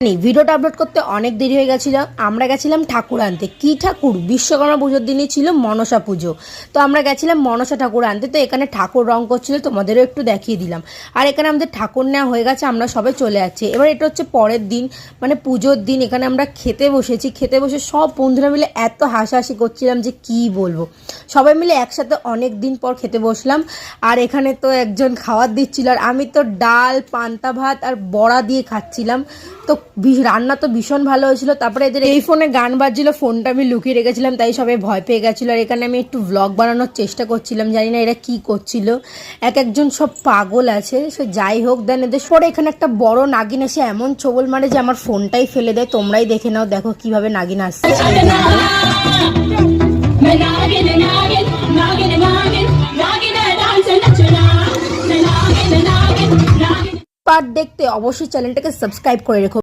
ভিডিওটা আপলোড করতে অনেক দেরি হয়ে গেছিল। আমরা গেছিলাম ঠাকুর আনতে। কি ঠাকুর? বিশ্বকর্মা পুজোর দিনই ছিল মনসা পুজো। তো আমরা গেছিলাম মনসা ঠাকুর আনতে। তো এখানে ঠাকুর রং করছিল, তোমাদেরও একটু দেখিয়ে দিলাম। আর এখানে আমাদের ঠাকুর নেওয়া হয়ে গেছে, আমরা সবাই চলে যাচ্ছি। এবার এটা হচ্ছে পরের দিন, মানে পুজোর দিন। এখানে আমরা খেতে বসেছি। খেতে বসে সব বন্ধুরা মিলে এত হাসাহাসি করছিলাম যে কি বলবো। সবাই মিলে একসাথে অনেক দিন পর খেতে বসলাম। আর এখানে তো একজন খাবার দিচ্ছিল, আর আমি তো ডাল, পান্তা ভাত আর বড়া দিয়ে খাচ্ছিলাম। তো রান্না তো ভীষণ ভালো হয়েছিল। তারপরে এদের এই ফোনে গান বাজছিল, ফোনটা আমি লুকিয়ে রেখেছিলাম, তাই সবাই ভয় পেয়ে গেছিলো। আর এখানে আমি একটু ব্লগ বানানোর চেষ্টা করছিলাম, জানি না এরা কি করছিল। এক একজন সব পাগল আছে। সে যাই হোক, দেন এদের পরে এখানে একটা বড় নাগিন এসে এমন ছোবল মারে যে আমার ফোনটাই ফেলে দেয়। তোমরাই দেখে নাও, দেখো কিভাবে নাগিন আসছে। পার্ট দেখতে অবশ্যই চ্যানেলটাকে সাবস্ক্রাইব করে রেখো।